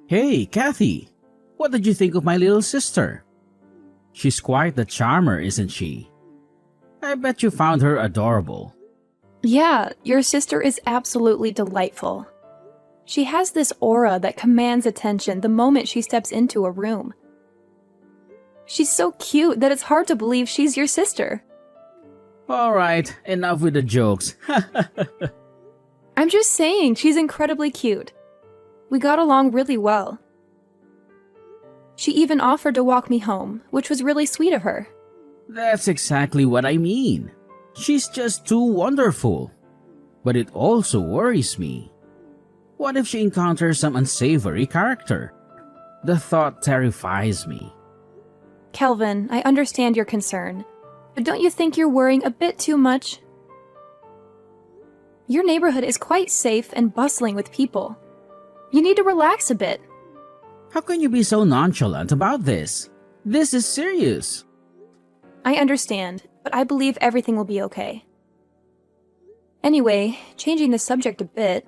Hey, Kathy! What did you think of my little sister? She's quite the charmer, isn't she? I bet you found her adorable. Yeah, your sister is absolutely delightful. She has this aura that commands attention the moment she steps into a room. She's so cute that it's hard to believe she's your sister. Alright, enough with the jokes. I'm just saying, she's incredibly cute. We got along really well. She even offered to walk me home, which was really sweet of her. That's exactly what I mean. She's just too wonderful. But it also worries me. What if she encounters some unsavory character? The thought terrifies me. Kelvin, I understand your concern, but don't you think you're worrying a bit too much? Your neighborhood is quite safe and bustling with people. You need to relax a bit. How can you be so nonchalant about this? This is serious. I understand, but I believe everything will be okay. Anyway, changing the subject a bit,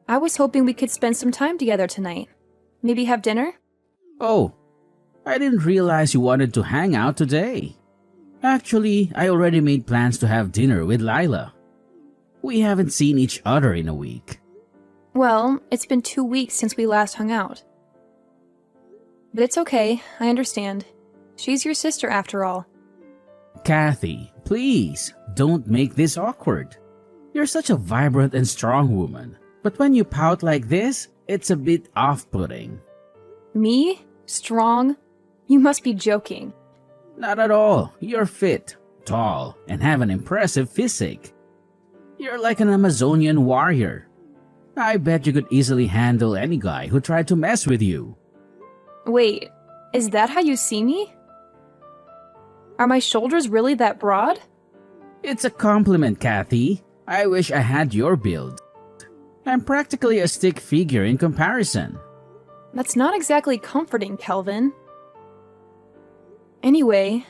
I was hoping we could spend some time together tonight. Maybe have dinner? Oh, I didn't realize you wanted to hang out today. Actually, I already made plans to have dinner with Lila. We haven't seen each other in a week. Well, it's been 2 weeks since we last hung out. But it's okay, I understand. She's your sister after all. Kathy, please, don't make this awkward. You're such a vibrant and strong woman, but when you pout like this, it's a bit off-putting. Me? Strong? You must be joking. Not at all. You're fit, tall, and have an impressive physique. You're like an Amazonian warrior. I bet you could easily handle any guy who tried to mess with you. Wait, is that how you see me? Are my shoulders really that broad? It's a compliment, Kathy. I wish I had your build. I'm practically a stick figure in comparison. That's not exactly comforting, Kelvin. Anyway,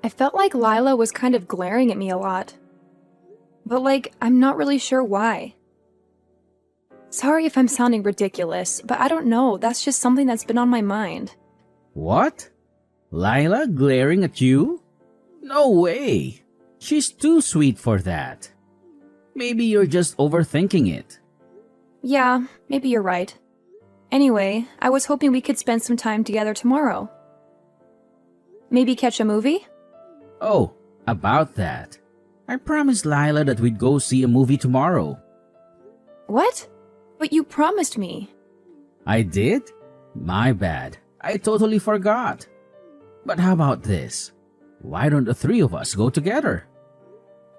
I felt like Lila was kind of glaring at me a lot. But I'm not really sure why. Sorry if I'm sounding ridiculous, but I don't know, that's just something that's been on my mind. What? Lila glaring at you? No way! She's too sweet for that. Maybe you're just overthinking it. Yeah, maybe you're right. Anyway, I was hoping we could spend some time together tomorrow. Maybe catch a movie? Oh, about that. I promised Lila that we'd go see a movie tomorrow. What? But you promised me. I did? My bad. I totally forgot. But how about this? Why don't the three of us go together?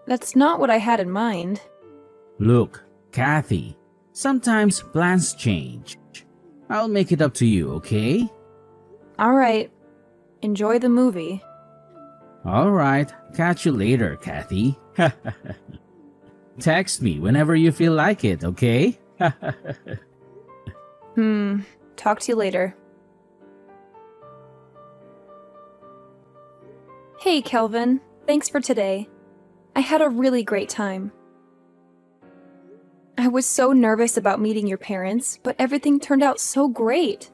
That's not what I had in mind. Look, Kathy, sometimes plans change. I'll make it up to you, okay? Alright. Enjoy the movie. Alright, catch you later, Kathy. Text me whenever you feel like it, okay? Talk to you later. Hey, Kelvin. Thanks for today. I had a really great time. I was so nervous about meeting your parents, but everything turned out so great.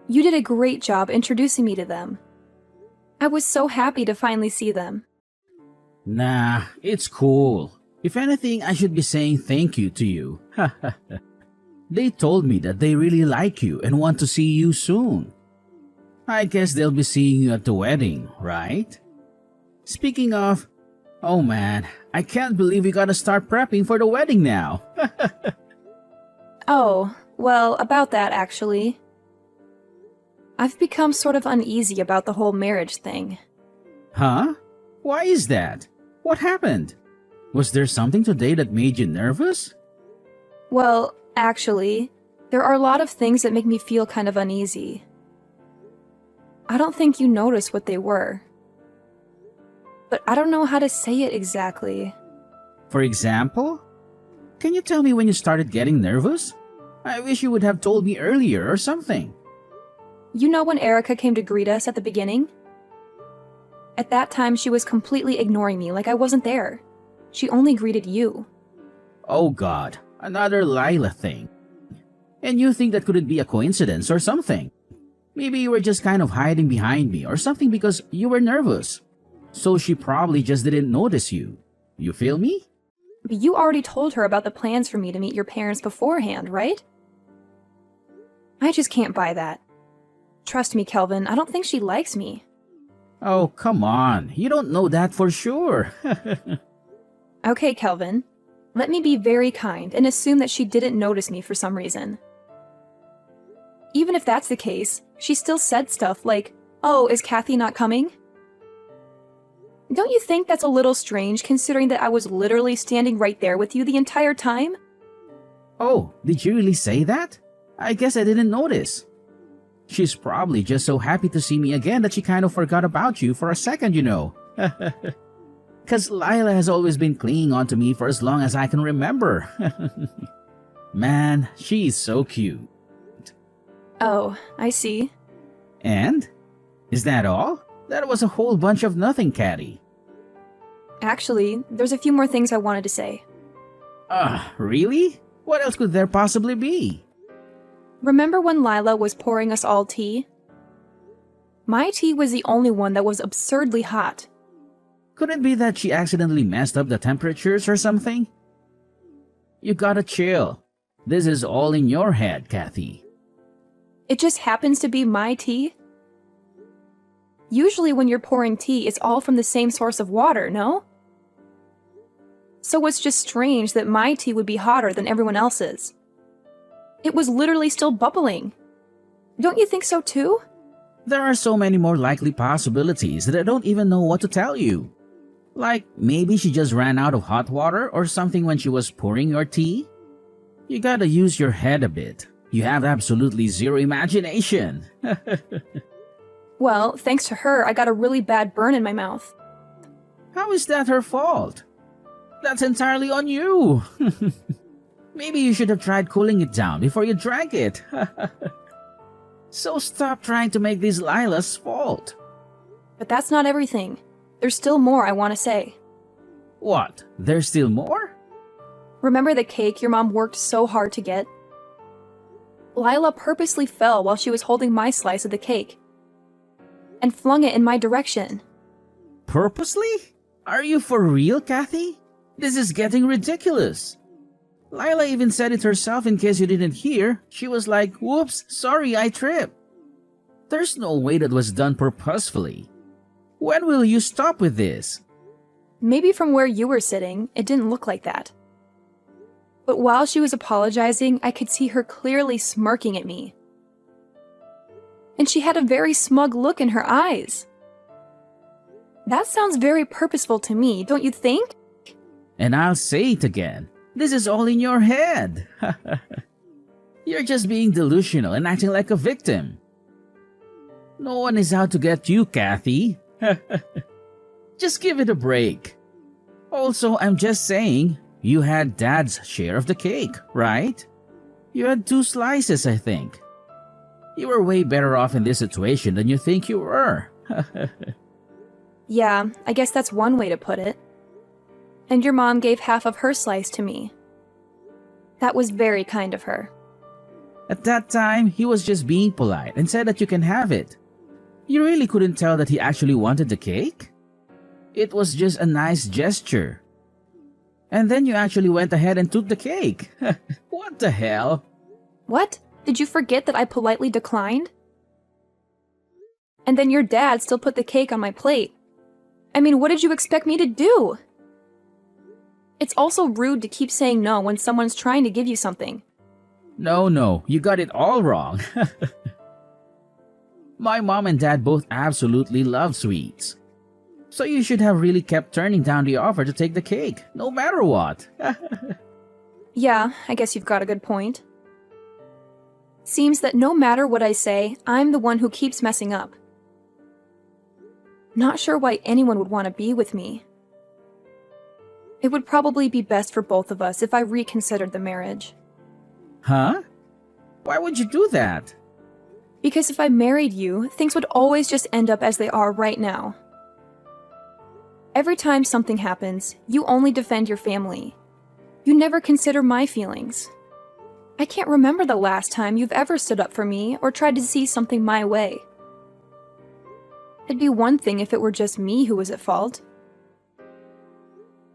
You did a great job introducing me to them. I was so happy to finally see them. Nah, it's cool. If anything, I should be saying thank you to you. They told me that they really like you and want to see you soon. I guess they'll be seeing you at the wedding, right? Speaking of, oh man, I can't believe we gotta start prepping for the wedding now. Oh, well, about that actually. I've become sort of uneasy about the whole marriage thing. Huh? Why is that? What happened? Was there something today that made you nervous? Well, actually, there are a lot of things that make me feel kind of uneasy. I don't think you noticed what they were. But I don't know how to say it exactly. For example? Can you tell me when you started getting nervous? I wish you would have told me earlier or something. You know when Erica came to greet us at the beginning? At that time, she was completely ignoring me like I wasn't there. She only greeted you. Oh God, another Lila thing. And you think that couldn't be a coincidence or something. Maybe you were just kind of hiding behind me or something because you were nervous. So she probably just didn't notice you. You feel me? But you already told her about the plans for me to meet your parents beforehand, right? I just can't buy that. Trust me, Kelvin, I don't think she likes me. Oh, come on. You don't know that for sure. Okay, Kelvin. Let me be very kind and assume that she didn't notice me for some reason. Even if that's the case, she still said stuff like, "Oh, is Kathy not coming?" Don't you think that's a little strange considering that I was literally standing right there with you the entire time? Oh, did you really say that? I guess I didn't notice. She's probably just so happy to see me again that she kind of forgot about you for a second, you know. Because Lila has always been clinging on to me for as long as I can remember. Man, she's so cute. Oh, I see. And? Is that all? That was a whole bunch of nothing, Caddy. Actually, there's a few more things I wanted to say. Really? What else could there possibly be? Remember when Lila was pouring us all tea? My tea was the only one that was absurdly hot. Could it be that she accidentally messed up the temperatures or something? You gotta chill. This is all in your head, Kathy. It just happens to be my tea? Usually when you're pouring tea, it's all from the same source of water, no? So it's just strange that my tea would be hotter than everyone else's. It was literally still bubbling. Don't you think so too? There are so many more likely possibilities that I don't even know what to tell you. Like, maybe she just ran out of hot water or something when she was pouring your tea? You gotta use your head a bit. You have absolutely zero imagination. Well, thanks to her, I got a really bad burn in my mouth. How is that her fault? That's entirely on you. Maybe you should have tried cooling it down before you drank it. So stop trying to make this Lila's fault. But that's not everything. There's still more I want to say. What? There's still more? Remember the cake your mom worked so hard to get? Lila purposely fell while she was holding my slice of the cake and flung it in my direction. Purposely? Are you for real, Kathy? This is getting ridiculous. Lila even said it herself in case you didn't hear. She was like, "Whoops, sorry, I tripped." There's no way that was done purposefully. When will you stop with this? Maybe from where you were sitting, it didn't look like that. But while she was apologizing, I could see her clearly smirking at me. And she had a very smug look in her eyes. That sounds very purposeful to me, don't you think? And I'll say it again. This is all in your head. You're just being delusional and acting like a victim. No one is out to get you, Kathy. Just give it a break. Also, I'm just saying, you had Dad's share of the cake, right? You had 2 slices, I think. You were way better off in this situation than you think you were. Yeah, I guess that's one way to put it. And your mom gave half of her slice to me. That was very kind of her. At that time, he was just being polite and said that you can have it. You really couldn't tell that he actually wanted the cake? It was just a nice gesture. And then you actually went ahead and took the cake. What the hell? What? Did you forget that I politely declined? And then your dad still put the cake on my plate. I mean, what did you expect me to do? It's also rude to keep saying no when someone's trying to give you something. No, you got it all wrong. My mom and dad both absolutely love sweets. So you should have really kept turning down the offer to take the cake, no matter what. Yeah, I guess you've got a good point. Seems that no matter what I say, I'm the one who keeps messing up. Not sure why anyone would want to be with me. It would probably be best for both of us if I reconsidered the marriage. Huh? Why would you do that? Because if I married you, things would always just end up as they are right now. Every time something happens, you only defend your family. You never consider my feelings. I can't remember the last time you've ever stood up for me or tried to see something my way. It'd be one thing if it were just me who was at fault.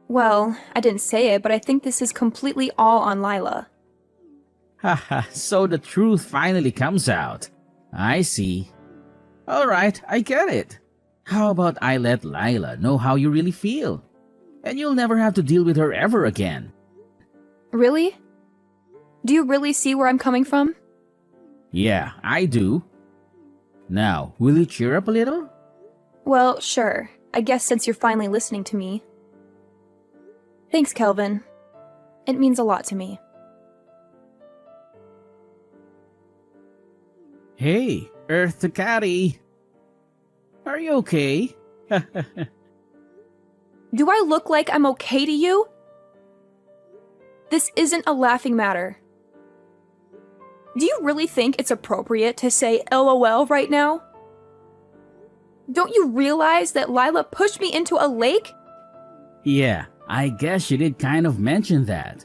Well, I didn't say it, but I think this is completely all on Lila. Haha, so the truth finally comes out. I see. Alright, I get it. How about I let Lila know how you really feel? And you'll never have to deal with her ever again. Really? Do you really see where I'm coming from? Yeah, I do. Now, will you cheer up a little? Well, sure. I guess since you're finally listening to me. Thanks, Kelvin. It means a lot to me. Hey, Earth to Caddy. Are you okay? Do I look like I'm okay to you? This isn't a laughing matter. Do you really think it's appropriate to say LOL right now? Don't you realize that Lila pushed me into a lake? Yeah, I guess she did kind of mention that.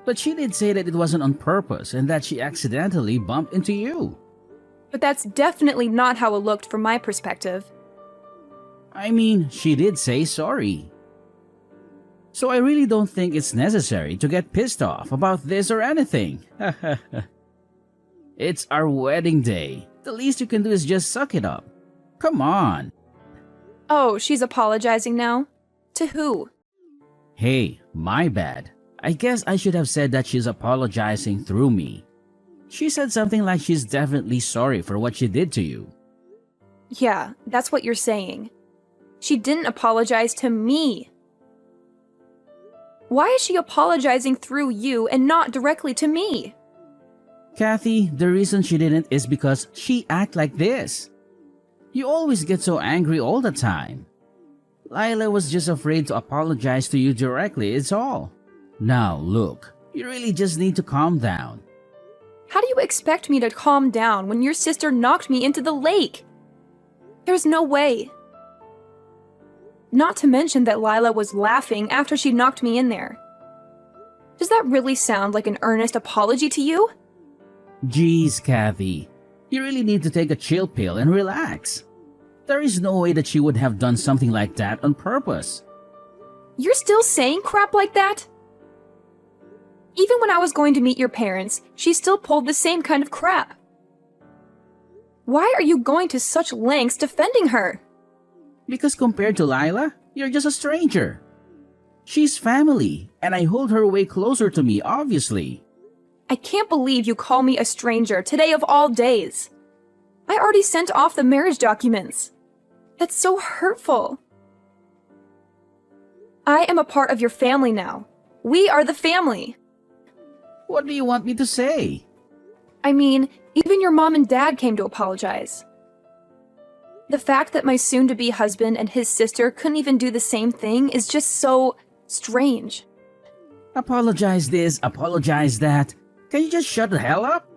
But she did say that it wasn't on purpose and that she accidentally bumped into you. But that's definitely not how it looked from my perspective. I mean, she did say sorry. So I really don't think it's necessary to get pissed off about this or anything. It's our wedding day. The least you can do is just suck it up. Come on. Oh, she's apologizing now? To who? Hey, my bad. I guess I should have said that she's apologizing through me. She said something like she's definitely sorry for what she did to you. Yeah, that's what you're saying. She didn't apologize to me. Why is she apologizing through you and not directly to me? Kathy, the reason she didn't is because she act like this. You always get so angry all the time. Lila was just afraid to apologize to you directly, it's all. Now, look, you really just need to calm down. How do you expect me to calm down when your sister knocked me into the lake? There's no way. Not to mention that Lila was laughing after she knocked me in there. Does that really sound like an earnest apology to you? Jeez, Kathy. You really need to take a chill pill and relax. There is no way that she would have done something like that on purpose. You're still saying crap like that? Even when I was going to meet your parents, she still pulled the same kind of crap. Why are you going to such lengths defending her? Because compared to Lila, you're just a stranger. She's family, and I hold her way closer to me, obviously. I can't believe you call me a stranger today of all days. I already sent off the marriage documents. That's so hurtful. I am a part of your family now. We are the family. What do you want me to say? I mean, even your mom and dad came to apologize. The fact that my soon-to-be husband and his sister couldn't even do the same thing is just so strange. Apologize this, apologize that. Can you just shut the hell up?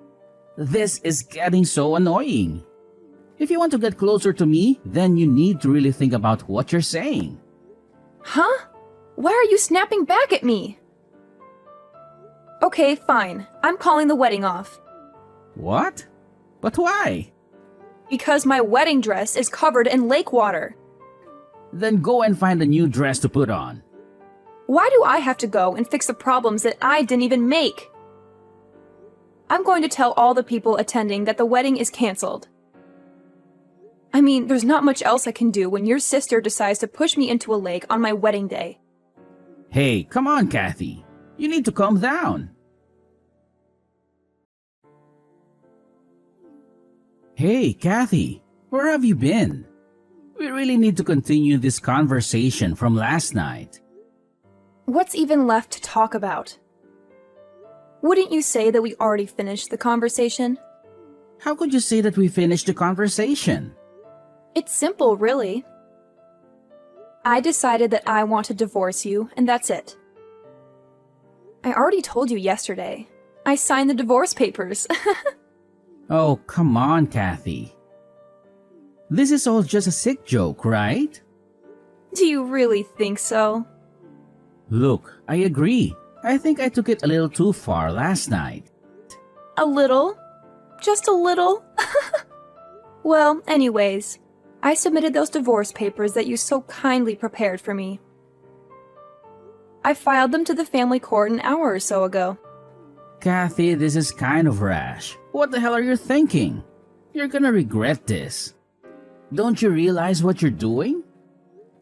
This is getting so annoying. If you want to get closer to me, then you need to really think about what you're saying. Huh? Why are you snapping back at me? Okay, fine. I'm calling the wedding off. What? But why? Because my wedding dress is covered in lake water. Then go and find a new dress to put on. Why do I have to go and fix the problems that I didn't even make? I'm going to tell all the people attending that the wedding is canceled. I mean, there's not much else I can do when your sister decides to push me into a lake on my wedding day. Hey, come on, Kathy. You need to calm down. Hey, Kathy, where have you been? We really need to continue this conversation from last night. What's even left to talk about? Wouldn't you say that we already finished the conversation? How could you say that we finished the conversation? It's simple, really. I decided that I want to divorce you, and that's it. I already told you yesterday. I signed the divorce papers. Oh, come on, Kathy. This is all just a sick joke, right? Do you really think so? Look, I agree. I think I took it a little too far last night. A little. Just a little. Well, anyways, I submitted those divorce papers that you so kindly prepared for me. I filed them to the family court an hour or so ago. Kathy, this is kind of rash. What the hell are you thinking? You're gonna regret this. Don't you realize what you're doing?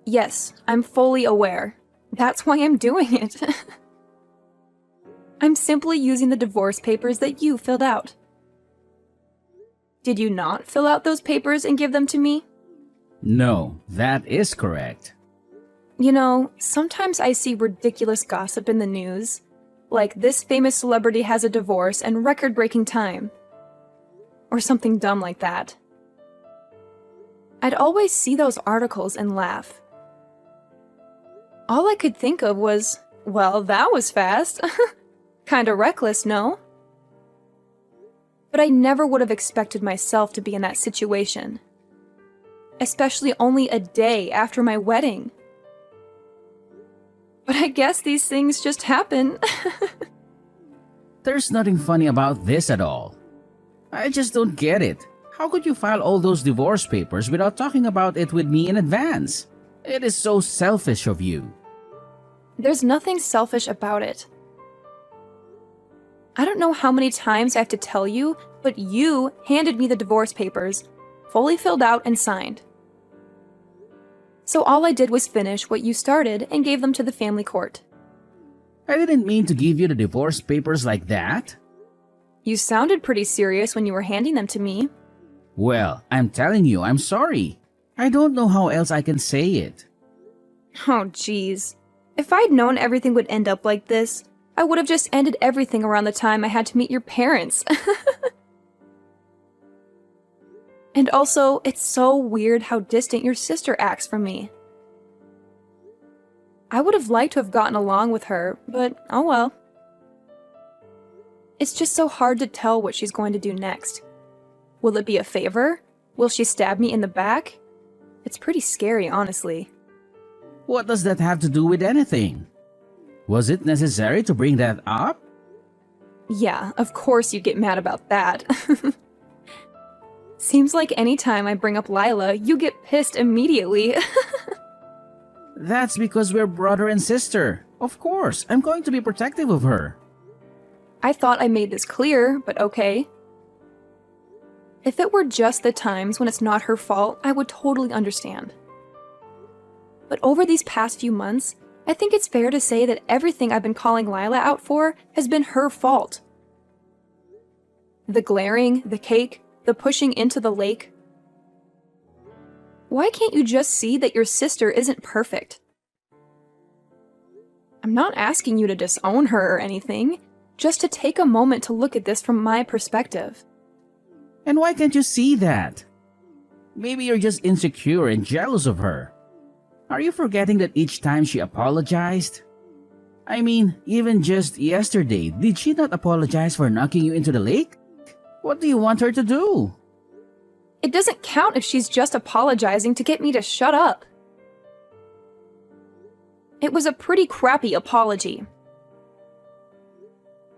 Yes, I'm fully aware. That's why I'm doing it. I'm simply using the divorce papers that you filled out. Did you not fill out those papers and give them to me? No, that is correct. You know, sometimes I see ridiculous gossip in the news, like this famous celebrity has a divorce and record-breaking time. Or something dumb like that. I'd always see those articles and laugh. All I could think of was, well, that was fast. Kinda reckless, no? But I never would have expected myself to be in that situation. Especially only a day after my wedding. But I guess these things just happen. There's nothing funny about this at all. I just don't get it. How could you file all those divorce papers without talking about it with me in advance? It is so selfish of you. There's nothing selfish about it. I don't know how many times I have to tell you, but you handed me the divorce papers, fully filled out and signed. So all I did was finish what you started and gave them to the family court. I didn't mean to give you the divorce papers like that. You sounded pretty serious when you were handing them to me. Well, I'm telling you, I'm sorry. I don't know how else I can say it. Oh, jeez. If I'd known everything would end up like this, I would have just ended everything around the time I had to meet your parents. And also, it's so weird how distant your sister acts from me. I would have liked to have gotten along with her, but oh well. It's just so hard to tell what she's going to do next. Will it be a favor? Will she stab me in the back? It's pretty scary, honestly. What does that have to do with anything? Was it necessary to bring that up? Yeah, of course you'd get mad about that. Seems like any time I bring up Lila, you get pissed immediately. That's because we're brother and sister. Of course, I'm going to be protective of her. I thought I made this clear, but okay. If it were just the times when it's not her fault, I would totally understand. But over these past few months, I think it's fair to say that everything I've been calling Lila out for has been her fault. The glaring, the cake, the pushing into the lake. Why can't you just see that your sister isn't perfect? I'm not asking you to disown her or anything, just to take a moment to look at this from my perspective. And why can't you see that? Maybe you're just insecure and jealous of her. Are you forgetting that each time she apologized? I mean, even just yesterday, did she not apologize for knocking you into the lake? What do you want her to do? It doesn't count if she's just apologizing to get me to shut up. It was a pretty crappy apology.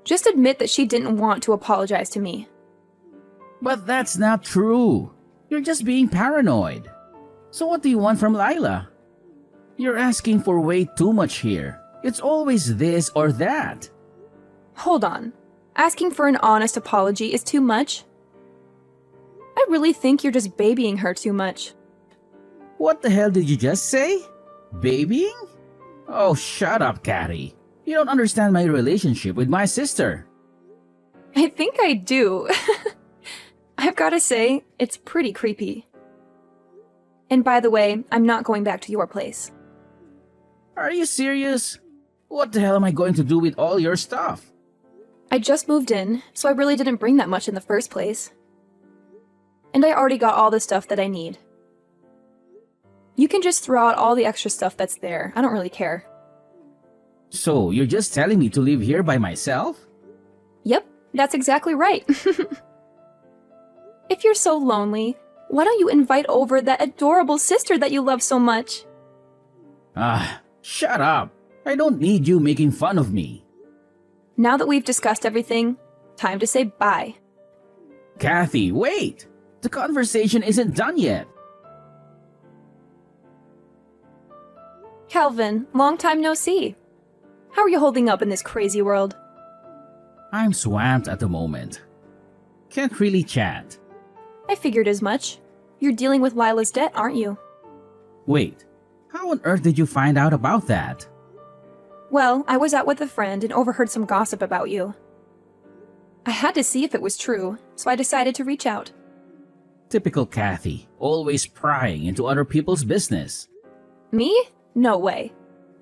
Just admit that she didn't want to apologize to me. But that's not true. You're just being paranoid. So what do you want from Lila? You're asking for way too much here. It's always this or that. Hold on. Asking for an honest apology is too much? I really think you're just babying her too much. What the hell did you just say? Babying? Oh, shut up, Catty. You don't understand my relationship with my sister. I think I do. I've gotta say, it's pretty creepy. And by the way, I'm not going back to your place. Are you serious? What the hell am I going to do with all your stuff? I just moved in, so I really didn't bring that much in the first place. And I already got all the stuff that I need. You can just throw out all the extra stuff that's there. I don't really care. So, you're just telling me to live here by myself? Yep, that's exactly right. If you're so lonely, why don't you invite over that adorable sister that you love so much? Shut up. I don't need you making fun of me. Now that we've discussed everything, Time to say bye. Kathy, wait! The conversation isn't done yet. Calvin, long time no see. How are you holding up in this crazy world? I'm swamped at the moment. Can't really chat. I figured as much. You're dealing with Lila's debt, aren't you? Wait, how on earth did you find out about that? Well, I was out with a friend and overheard some gossip about you. I had to see if it was true, so I decided to reach out. Typical Kathy, always prying into other people's business. Me? No way.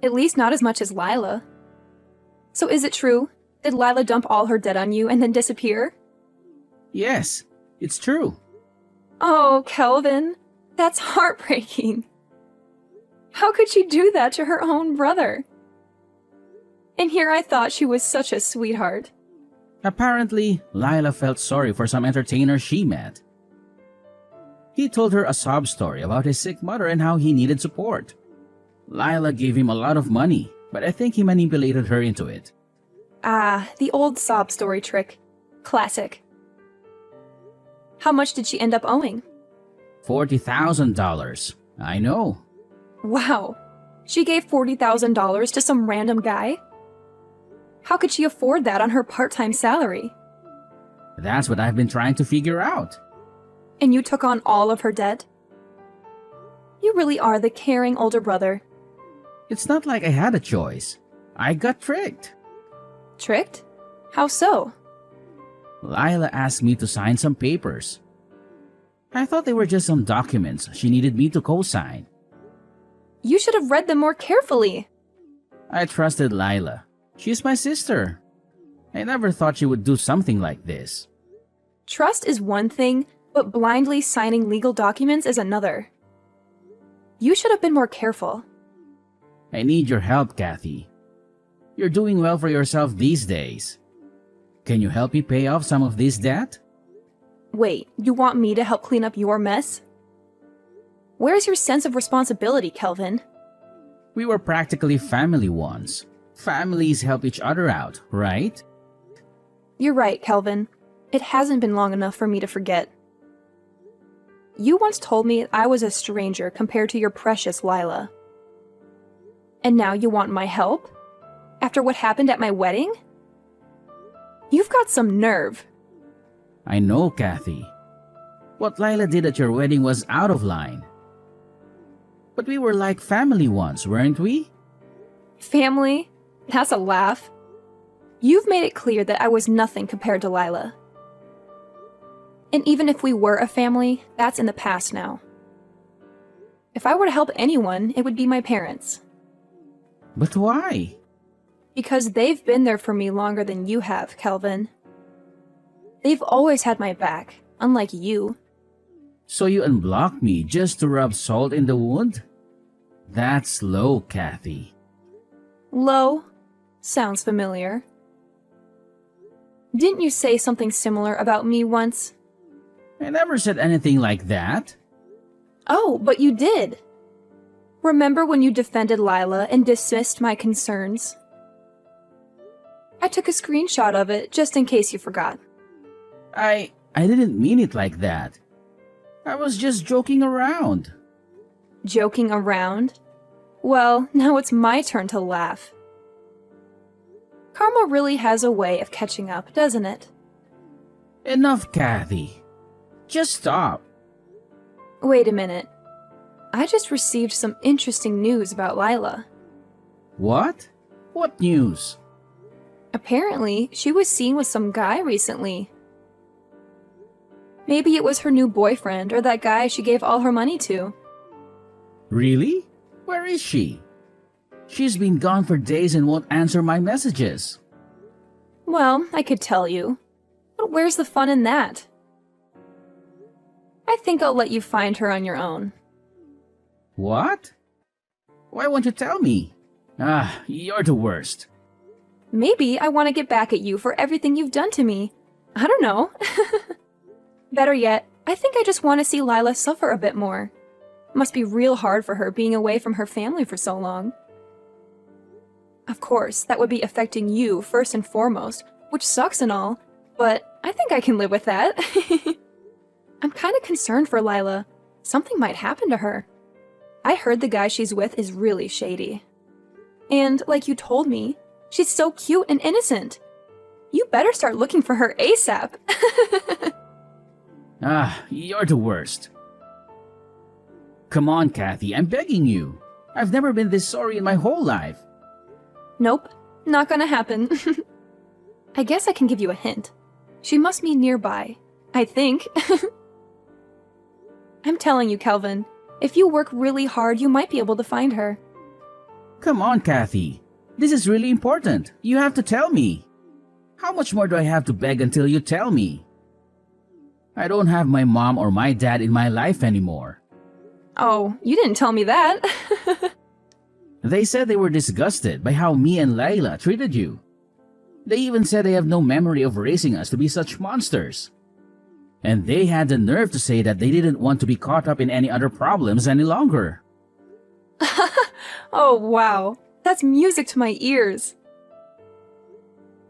At least not as much as Lila. So is it true? Did Lila dump all her debt on you and then disappear? Yes, it's true. Oh, Kelvin, that's heartbreaking. How could she do that to her own brother? And here I thought she was such a sweetheart. Apparently, Lila felt sorry for some entertainer she met. He told her a sob story about his sick mother and how he needed support. Lila gave him a lot of money, but I think he manipulated her into it. Ah, the old sob story trick. Classic. How much did she end up owing? $40,000. I know. Wow. She gave $40,000 to some random guy? How could she afford that on her part-time salary? That's what I've been trying to figure out. And you took on all of her debt? You really are the caring older brother. It's not like I had a choice. I got tricked. Tricked? How so? Lila asked me to sign some papers. I thought they were just some documents she needed me to co-sign. You should have read them more carefully. I trusted Lila. She's my sister. I never thought she would do something like this. Trust is one thing, but blindly signing legal documents is another. You should have been more careful. I need your help, Kathy. You're doing well for yourself these days. Can you help me pay off some of this debt? Wait, you want me to help clean up your mess? Where's your sense of responsibility, Kelvin? We were practically family once. Families help each other out, right? You're right, Kelvin. It hasn't been long enough for me to forget. You once told me I was a stranger compared to your precious Lila. And now you want my help? After what happened at my wedding? You've got some nerve. I know, Kathy. What Lila did at your wedding was out of line. But we were like family once, weren't we? Family? That's a laugh. You've made it clear that I was nothing compared to Lila. And even if we were a family, that's in the past now. If I were to help anyone, it would be my parents. But why? Because they've been there for me longer than you have, Kelvin. They've always had my back, unlike you. So you unblocked me just to rub salt in the wound? That's low, Kathy. Low? Sounds familiar. Didn't you say something similar about me once? I never said anything like that. Oh, but you did. Remember when you defended Lila and dismissed my concerns? I took a screenshot of it just in case you forgot. I didn't mean it like that. I was just joking around. Joking around? Well, now it's my turn to laugh. Karma really has a way of catching up, doesn't it? Enough, Kathy. Just stop. Wait a minute. I just received some interesting news about Lila. What? What news? Apparently, she was seen with some guy recently. Maybe it was her new boyfriend or that guy she gave all her money to. Really? Where is she? She's been gone for days and won't answer my messages. Well, I could tell you. But where's the fun in that? I think I'll let you find her on your own. What? Why won't you tell me? Ah, you're the worst. Maybe I want to get back at you for everything you've done to me. I don't know. Better yet, I think I just want to see Lila suffer a bit more. Must be real hard for her being away from her family for so long. Of course, that would be affecting you first and foremost, which sucks and all, but I think I can live with that. I'm kind of concerned for Lila. Something might happen to her. I heard the guy she's with is really shady. And like you told me, she's so cute and innocent. You better start looking for her ASAP. You're the worst. Come on, Kathy, I'm begging you. I've never been this sorry in my whole life. Nope, not gonna happen. I guess I can give you a hint. She must be nearby, I think. I'm telling you, Kelvin, if you work really hard, you might be able to find her. Come on, Kathy. This is really important. You have to tell me. How much more do I have to beg until you tell me? I don't have my mom or my dad in my life anymore. Oh, you didn't tell me that. They said they were disgusted by how me and Layla treated you. They even said they have no memory of raising us to be such monsters. And they had the nerve to say that they didn't want to be caught up in any other problems any longer. Oh, wow. That's music to my ears.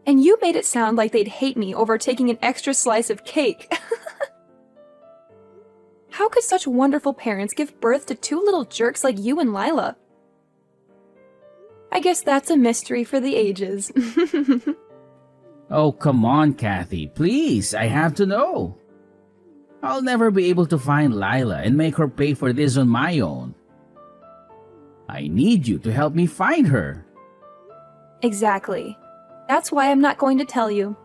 And you made it sound like they'd hate me over taking an extra slice of cake. How could such wonderful parents give birth to two little jerks like you and Lila? I guess that's a mystery for the ages. Oh, come on, Kathy. Please, I have to know. I'll never be able to find Lila and make her pay for this on my own. I need you to help me find her. Exactly. That's why I'm not going to tell you.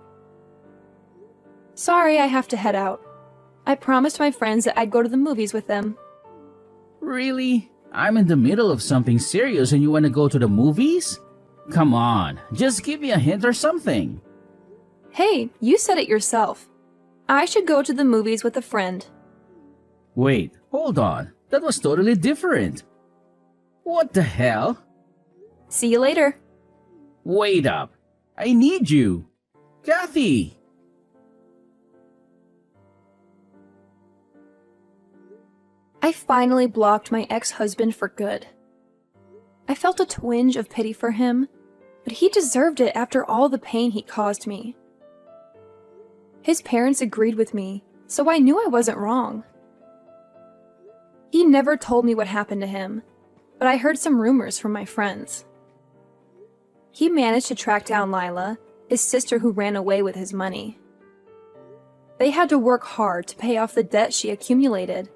Sorry, I have to head out. I promised my friends that I'd go to the movies with them. Really? I'm in the middle of something serious and you want to go to the movies? Come on, just give me a hint or something. Hey, you said it yourself. I should go to the movies with a friend. Wait, hold on. That was totally different. What the hell? See you later. Wait up. I need you. Kathy! I finally blocked my ex-husband for good. I felt a twinge of pity for him, but he deserved it after all the pain he caused me. His parents agreed with me, so I knew I wasn't wrong. He never told me what happened to him, but I heard some rumors from my friends. He managed to track down Lila, his sister who ran away with his money. They had to work hard to pay off the debt she accumulated.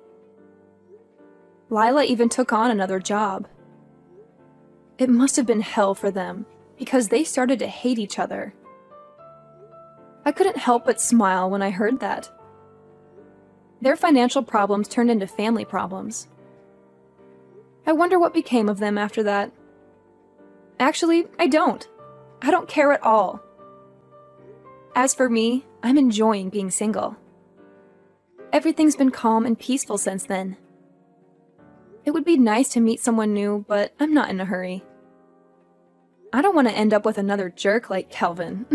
Lila even took on another job. It must have been hell for them, because they started to hate each other. I couldn't help but smile when I heard that. Their financial problems turned into family problems. I wonder what became of them after that. Actually, I don't. I don't care at all. As for me, I'm enjoying being single. Everything's been calm and peaceful since then. It would be nice to meet someone new, but I'm not in a hurry. I don't want to end up with another jerk like Kelvin.